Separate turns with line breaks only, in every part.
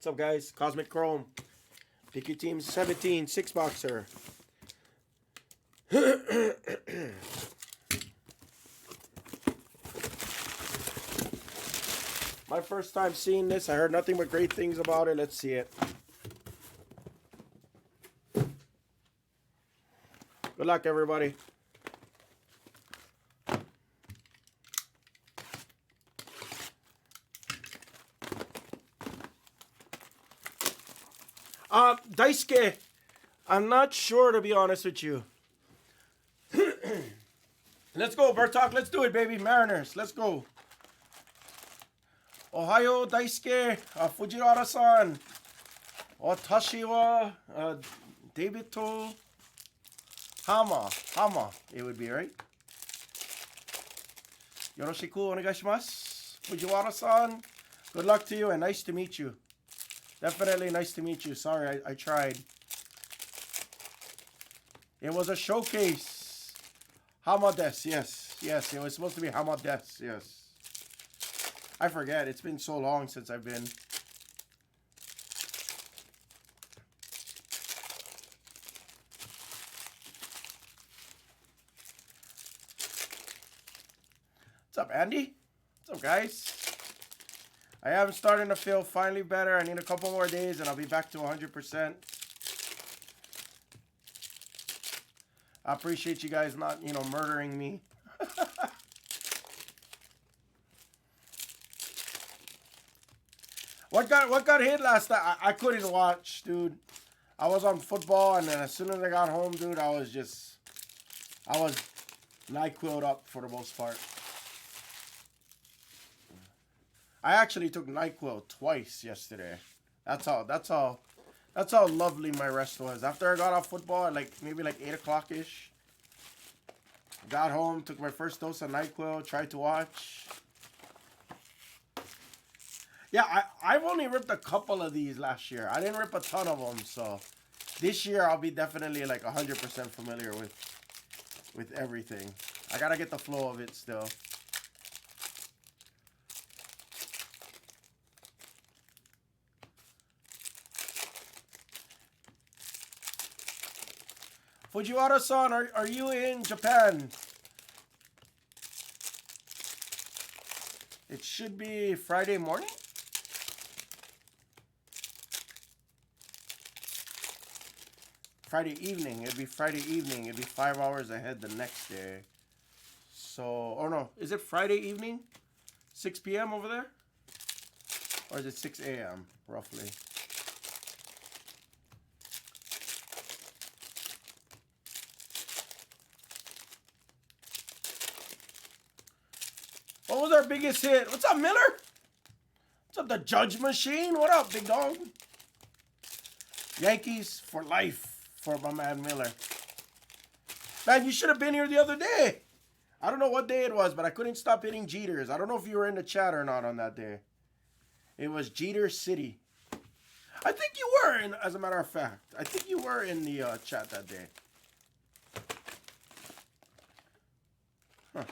What's up, guys? Cosmic Chrome. Pick your team 17, six boxer. My first time seeing this. I heard nothing but great things about it. Let's see it. Good luck, everybody. Daisuke, I'm not sure, to be honest with you. Let's go, Bertok. Let's do it, baby. Mariners, let's go. Ohio, Daisuke, Fujiwara-san, Watashi wa Daibito Hama, it would be, right? Yoroshiku onegaishimasu. Fujiwara-san, good luck to you and nice to meet you. Definitely nice to meet you. Sorry, I tried. It was a showcase. Hamades, yes. It was supposed to be Hamades, yes. I forget. It's been so long since I've been. What's up, Andy? What's up, guys? I am starting to feel finally better. I need a couple more days and I'll be back to 100%. I appreciate you guys not, murdering me. What got hit last night? I couldn't watch, dude. I was on football, and then as soon as I got home, dude, I was NyQuil'd up for the most part. I actually took NyQuil twice yesterday. That's how lovely my rest was. After I got off football at maybe 8 o'clock-ish, got home, took my first dose of NyQuil, tried to watch. Yeah, I've only ripped a couple of these last year. I didn't rip a ton of them, so this year I'll be definitely 100% familiar with everything. I gotta get the flow of it still. Fujiwara-san, are you in Japan? It should be Friday morning? Friday evening. It'd be Friday evening. It'd be 5 hours ahead the next day. So, oh no. Is it Friday evening? 6 p.m. over there? Or is it 6 a.m. roughly? What was our biggest hit? What's up, Miller? What's up, the Judge Machine? What up, big dog? Yankees for life for my man Miller. Man, you should have been here the other day. I don't know what day it was, but I couldn't stop hitting Jeters. I don't know if you were in the chat or not on that day. It was Jeter City. I think you were, as a matter of fact. I think you were in the chat that day. Huh.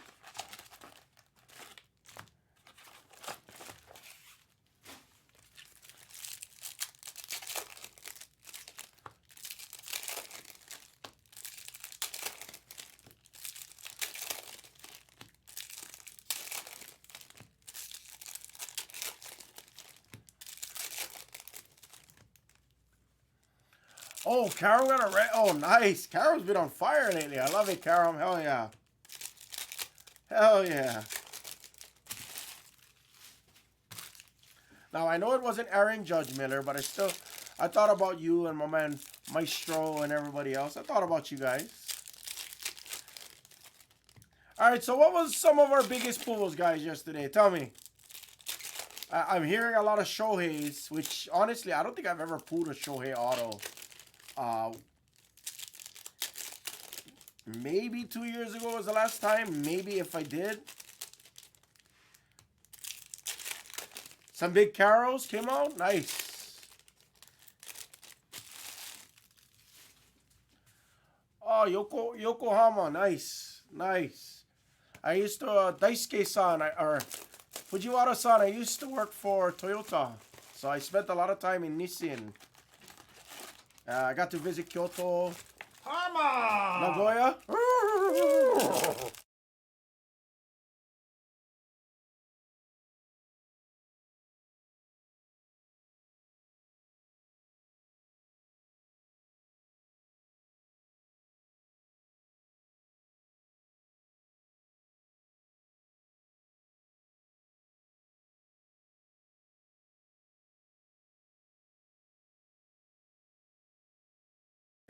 Oh, Karam got a red. Oh, nice. Karam's been on fire lately. I love it, Karam. Hell yeah. Hell yeah. Now, I know it wasn't Aaron Judge Miller, but I thought about you and my man Maestro and everybody else. I thought about you guys. All right, so what was some of our biggest pulls, guys, yesterday? Tell me. I'm hearing a lot of Shohei's, which, honestly, I don't think I've ever pulled a Shohei auto. Maybe 2 years ago was the last time. Maybe if I did. Some big Caros came out. Nice. Oh, Yokohama. Nice. Nice. I used to, Daisuke-san, or Fujiwara-san, I used to work for Toyota So I spent a lot of time in Nissin. I got to visit Kyoto.
Hama!
Nagoya.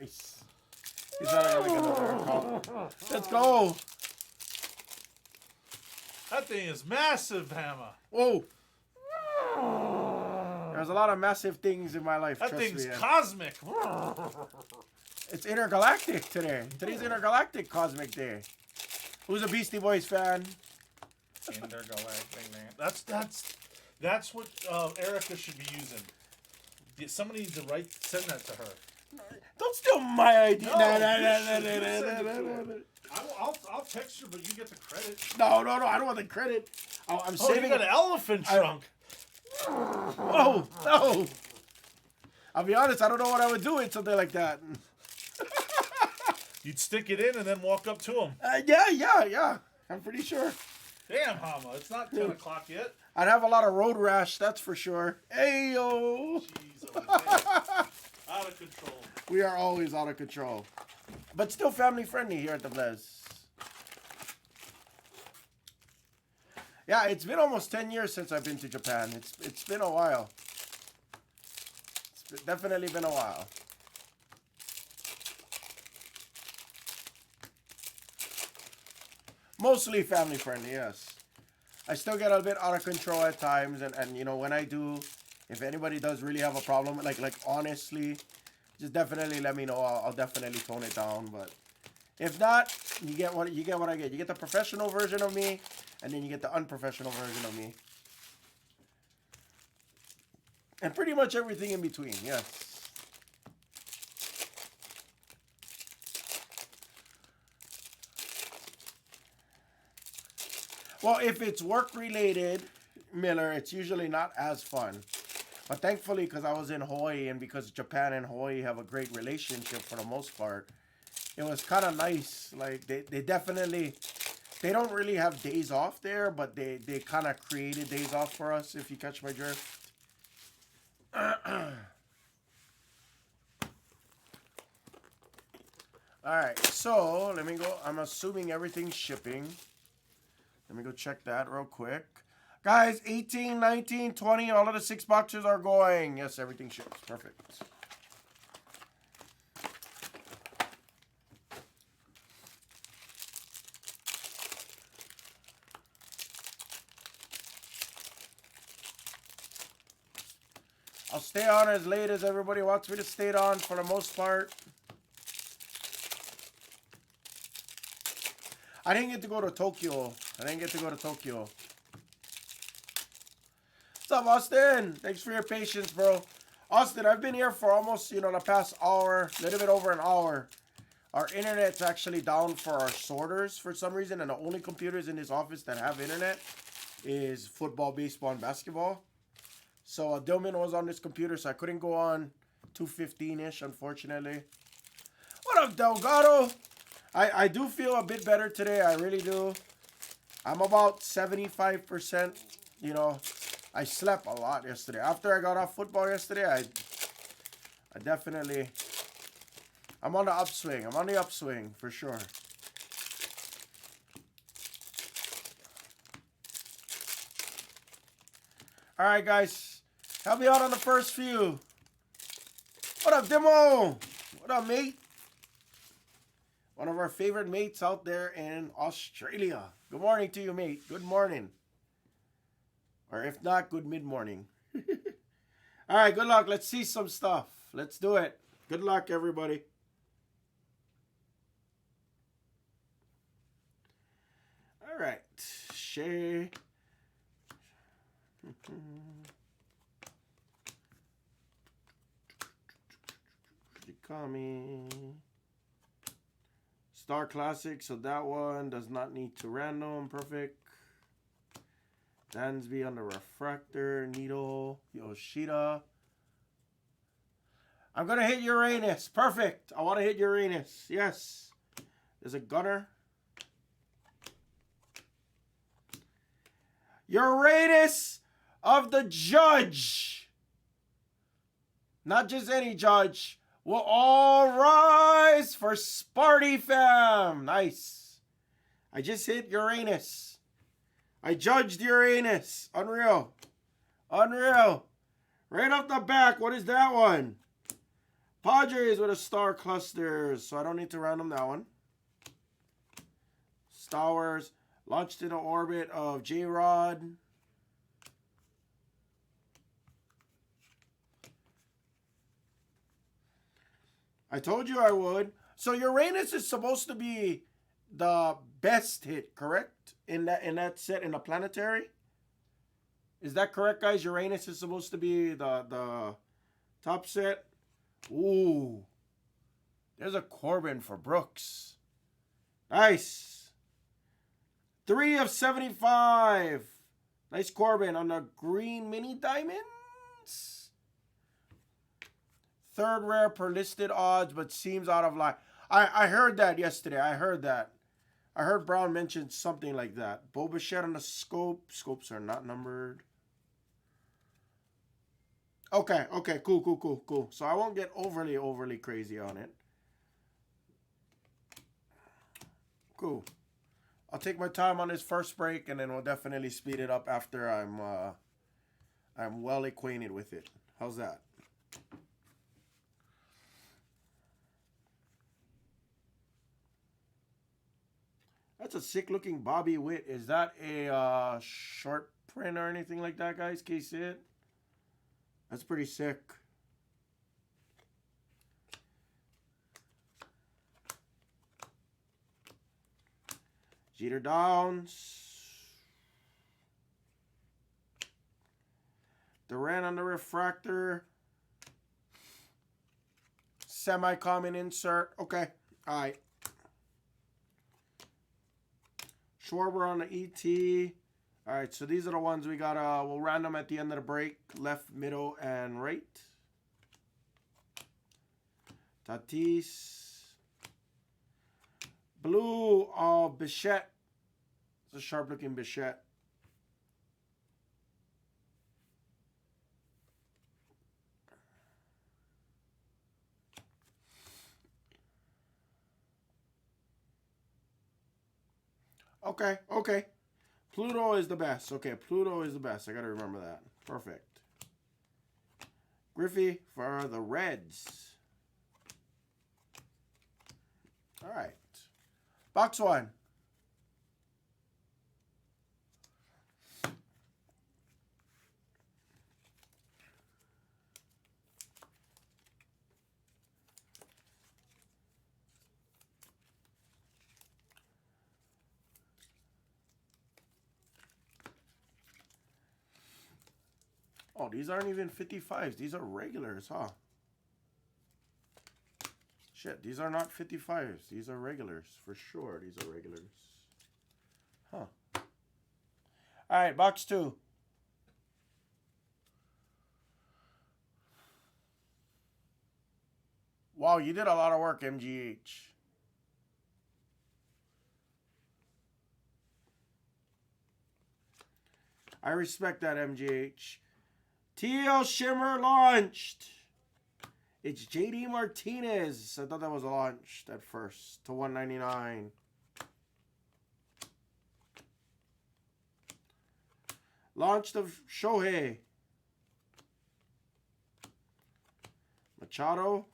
Nice. He's not gonna make another call. Let's go.
That thing is massive, Hama.
Whoa. There's a lot of massive things in my life.
That
trust
thing's
me.
cosmic.
It's intergalactic today. Today's intergalactic cosmic day. Who's a Beastie Boys fan?
Intergalactic, man. That's what Erica should be using. Somebody needs to send that to her.
Don't steal my idea.
No, I'll text her, but you get the credit.
No. I don't want the credit. I'm saving.
You got an elephant trunk.
Oh, no. I'll be honest, I don't know what I would do with something like that.
You'd stick it in and then walk up to him.
Yeah. I'm pretty sure.
Damn, Hama, it's not 10 o'clock yet.
I'd have a lot of road rash, that's for sure. Hey, yo.
Jeez, out of control.
We are always out of control. But still family friendly here at the Blaze. Yeah, it's been almost 10 years since I've been to Japan. It's been a while. It's definitely been a while. Mostly family friendly, yes. I still get a bit out of control at times, and you know, when I do, if anybody does really have a problem, like honestly, just definitely let me know. I'll definitely tone it down. But if not, you get what I get. You get the professional version of me, and then you get the unprofessional version of me, and pretty much everything in between. Yes. Well, if it's work related, Miller, it's usually not as fun. But thankfully, because I was in Hawaii and because Japan and Hawaii have a great relationship for the most part, it was kind of nice. Like, they definitely, they don't really have days off there, but they kind of created days off for us, if you catch my drift. Alright, so let me go. I'm assuming everything's shipping. Let me go check that real quick. Guys, 18, 19, 20, all of the 6 boxes are going. Yes, everything ships. Perfect. I'll stay on as late as everybody wants me to stay on for the most part. I didn't get to go to Tokyo. What's up, Austin? Thanks for your patience, bro. Austin, I've been here for almost, the past hour, a little bit over an hour. Our internet's actually down for our sorters for some reason, and the only computers in this office that have internet is football, baseball, and basketball. So Dillman was on this computer, so I couldn't go on 2:15-ish, unfortunately. What up, Delgado? I do feel a bit better today. I really do. I'm about 75%. I slept a lot yesterday. After I got off football yesterday, I definitely... I'm on the upswing. I'm on the upswing, for sure. Alright, guys. Help me out on the first few. What up, Demo? What up, mate? One of our favorite mates out there in Australia. Good morning to you, mate. Good morning. Or if not, good mid-morning. All right, good luck. Let's see some stuff. Let's do it. Good luck, everybody. All right. Shay. Kami. Star Classic, so that one does not need to random. Perfect. Dansby on the refractor. Needle. Yoshida. I'm going to hit Uranus. Perfect. I want to hit Uranus. Yes. There's a gunner. Uranus of the Judge. Not just any judge. We'll all rise for Sparty Fam. Nice. I just hit Uranus. I judged Uranus. Unreal. Unreal. Right off the back. What is that one? Padres with a star cluster. So I don't need to random that one. Star Wars. Launched in the orbit of J-Rod. I told you I would. So Uranus is supposed to be the best hit, correct? In that set, in the planetary? Is that correct, guys? Uranus is supposed to be the top set. Ooh. There's a Corbin for Brooks. Nice. 3 of 75. Nice Corbin on the green mini diamonds. Third rare per listed odds, but seems out of line. I heard that yesterday. I heard that. I heard Brown mention something like that. Bo Bichette on the scope. Scopes are not numbered. Okay, cool. So I won't get overly crazy on it. Cool. I'll take my time on this first break, and then we'll definitely speed it up after I'm well acquainted with it. How's that? That's a sick-looking Bobby Witt. Is that a short print or anything like that, guys? Can you see it? That's pretty sick. Jeter Downs. Durant on the refractor. Semi-common insert. Okay. All right. Schwarber on the ET. All right. So these are the ones we got. We'll random at the end of the break. Left, middle, and right. Tatis. Blue of Bichette. It's a sharp-looking Bichette. Okay. Pluto is the best. Okay, Pluto is the best. I got to remember that. Perfect. Griffey for the Reds. All right. Box one. Oh, these aren't even 55s. These are regulars, huh? Shit, these are not 55s. These are regulars. For sure, these are regulars. Huh. All right, box two. Wow, you did a lot of work, MGH. I respect that, MGH. TL Shimmer launched. It's JD Martinez. I thought that was launched at first to 199. Launched of Shohei. Machado.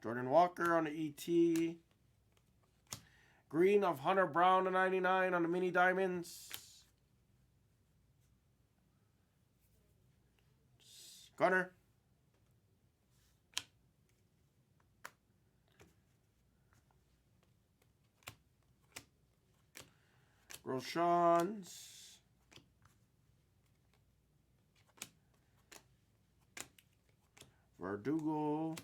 Jordan Walker on the ET. Green of Hunter Brown to 99 on the mini diamonds. Gunner. Roshans. Verdugo.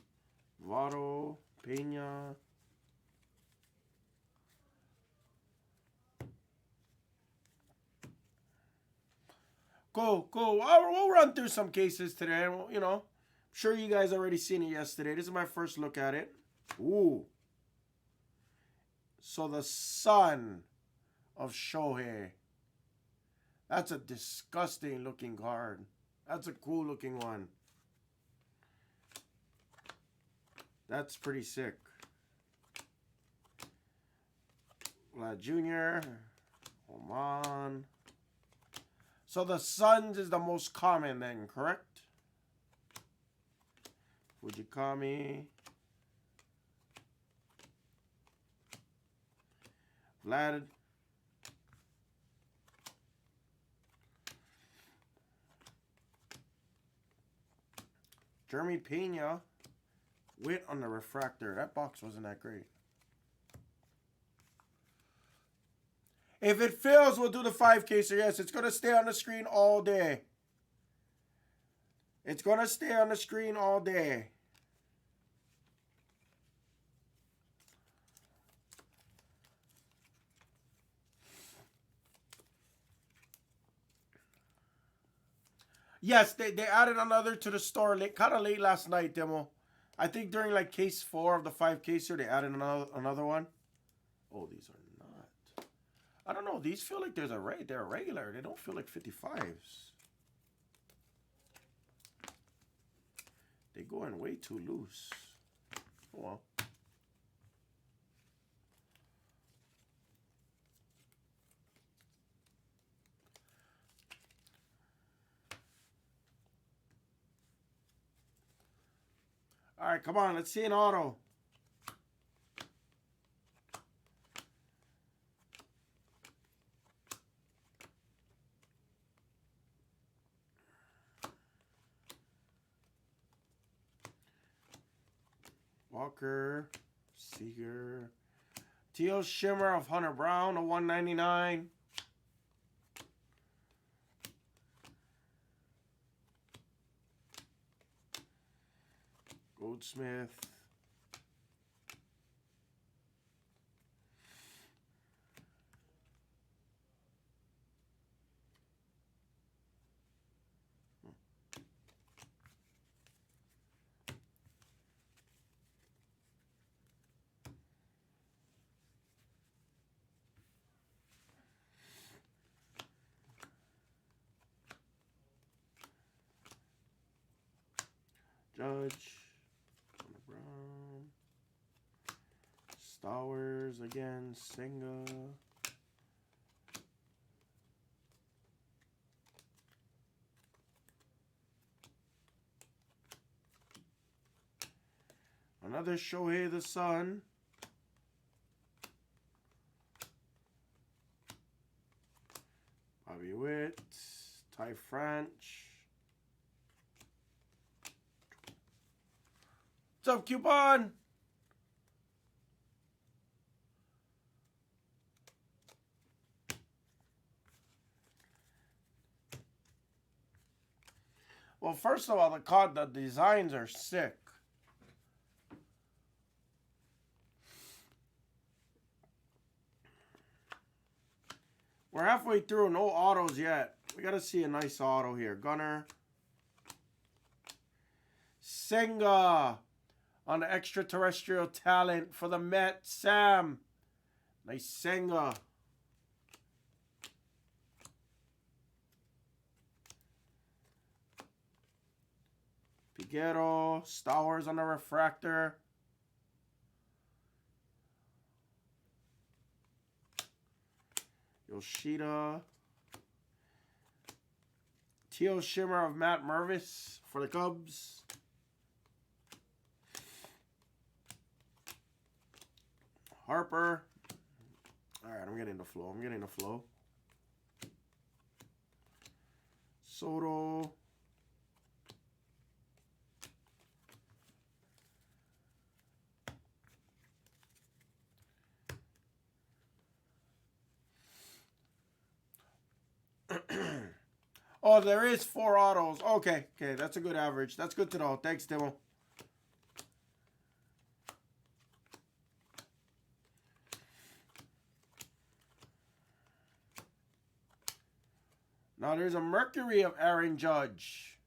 Votto. Pena. Cool. We'll run through some cases today. You know, I'm sure you guys already seen it yesterday. This is my first look at it. Ooh. So the son of Shohei. That's a disgusting looking card. That's a cool looking one. That's pretty sick. Vlad Jr. Oman. So the Suns is the most common then, correct? Fujikami. Vlad. Jeremy Pena. Wit on the refractor. That box wasn't that great. If it fails, we'll do the 5-caser. Yes, it's going to stay on the screen all day. It's going to stay on the screen all day. Yes, they added another to the store kind of late last night, Demo. I think during like case 4 of the 5-caser, they added another one. Oh, these are not. I don't know. These feel like they're regular. They don't feel like 55s. They go in way too loose. Oh, well. All right, come on. Let's see an auto. Walker, Seager, Teal Shimmer of Hunter Brown, a 199. Goldsmith. Judge. Brown. Stowers again. Senga. Another Shohei the Sun. Bobby Witt. Ty French. What's up, Coupon? Well, first of all, the designs are sick. We're halfway through, no autos yet. We got to see a nice auto here. Gunner. Senga on the extraterrestrial talent for the Mets. Sam. Nice Senga. Figueroa. Stowers on the refractor. Yoshida. Teal Shimmer of Matt Mervis for the Cubs. Harper. All right, I'm getting the flow. Soto. Oh, there is 4 autos. Okay, that's a good average. That's good to know. Thanks, Demo. Now there's a Mercury of Aaron Judge.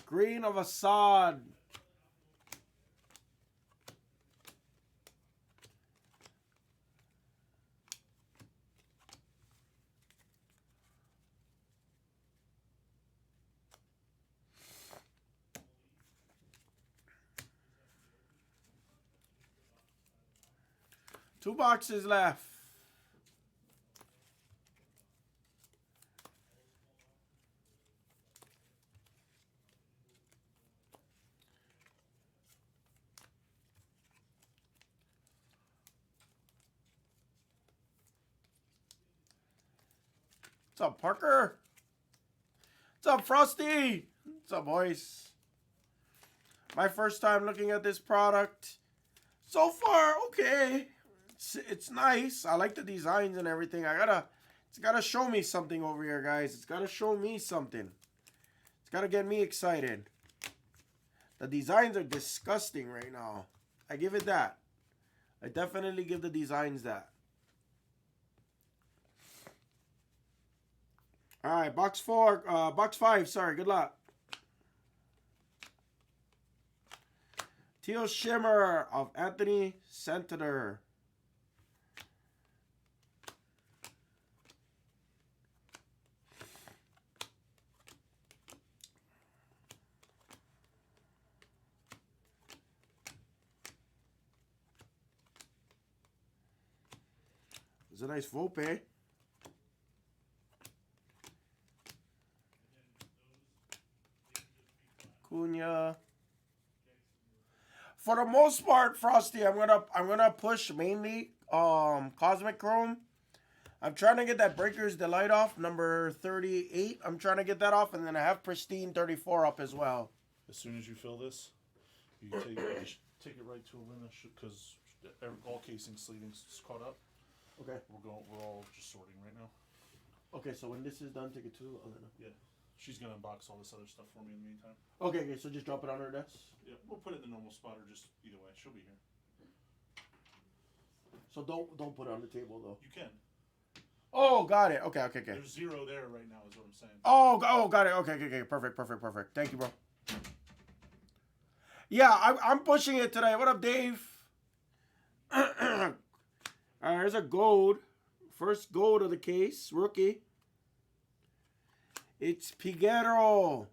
Green of Assad. Two boxes left. What's up, Parker? What's up, Frosty? What's up, boys? My first time looking at this product. So far, okay. It's nice. I like the designs and everything. It's gotta show me something over here, guys. It's gotta show me something. It's gotta get me excited. The designs are disgusting right now. I give it that. I definitely give the designs that. All right, box 5. Sorry, good luck. Teal Shimmer of Anthony Santander. It's a nice Volpe. Cunha. For the most part, Frosty, I'm gonna push mainly Cosmic Chrome. I'm trying to get that Breaker's Delight off, number 38. I'm trying to get that off, and then I have Pristine 34 up as well.
As soon as you fill this, you can take it right to a winner because all casing sleeving's caught up.
Okay.
We're all just sorting right now.
Okay, so when this is done, take it to Elena.
Yeah. She's gonna unbox all this other stuff for me in the meantime.
Okay, so just drop it on her desk.
Yeah, we'll put it in the normal spot or just either way. She'll be here.
So don't put it on the table though.
You can.
Oh, got it. Okay.
There's 0 there right now, is what I'm saying.
Oh, got it. Okay. Perfect. Thank you, bro. Yeah, I'm pushing it today. What up, Dave? Alright, there's a gold. First gold of the case. Rookie. It's Piguero.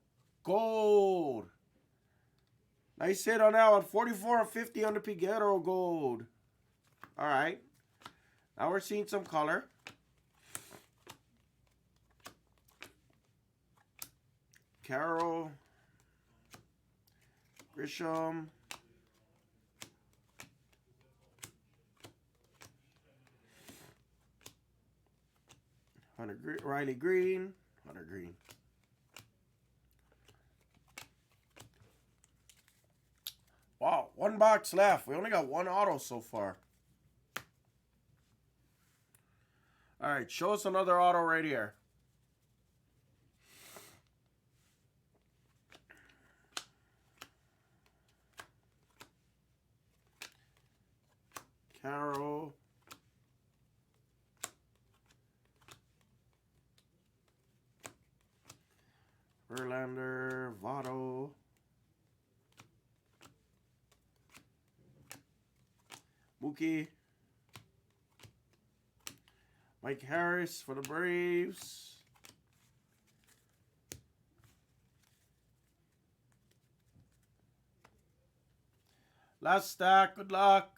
Gold. Nice hit on that one. 44 of 50 on the Piguero gold. Alright. Now we're seeing some color. Carroll. Grisham. Riley Green. Hunter Green. Wow, one box left. We only got one auto so far. All right, show us another auto right here. Carroll. Verlander, Votto. Mookie. Mike Harris for the Braves. Last stack, good luck.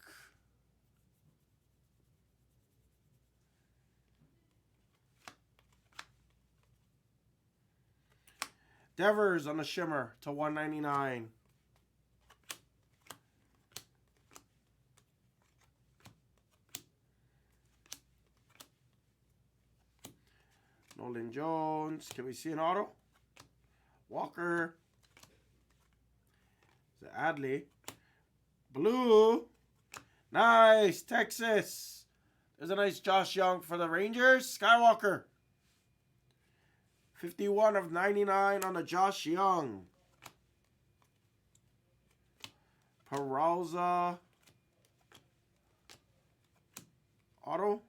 Devers on the shimmer to 199. Nolan Jones. Can we see an auto? Walker. It's Adley. Blue. Nice. Texas. There's a nice Josh Young for the Rangers. Skywalker. 51 of 99 on the Josh Young. Peraza. Auto.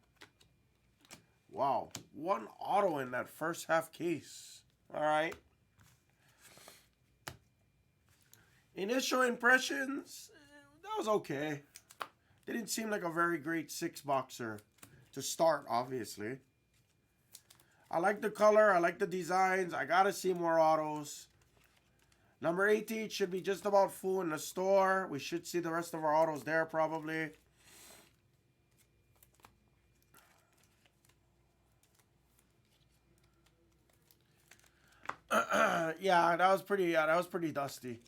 Wow. One auto in that first half case. All right. Initial impressions, that was okay. Didn't seem like a very great 6-boxer to start, obviously. I like the color. I like the designs. I got to see more autos. Number 18 should be just about full in the store. We should see the rest of our autos there probably. Yeah, that was pretty dusty.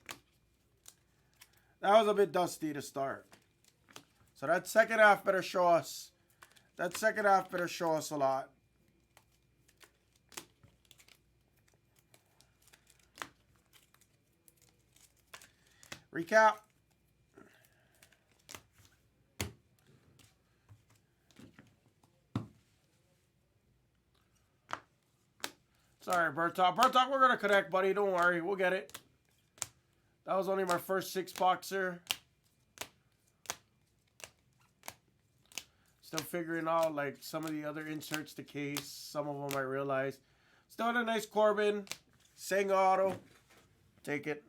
That was a bit dusty to start. So that second half better show us. That second half better show us a lot. Recap. Sorry, Bertok. Bertok, we're going to connect, buddy. Don't worry. We'll get it. That was only my first 6-boxer. Still figuring out, like, some of the other inserts to case. Some of them I realized. Still had a nice Corbin. Senga auto. Take it.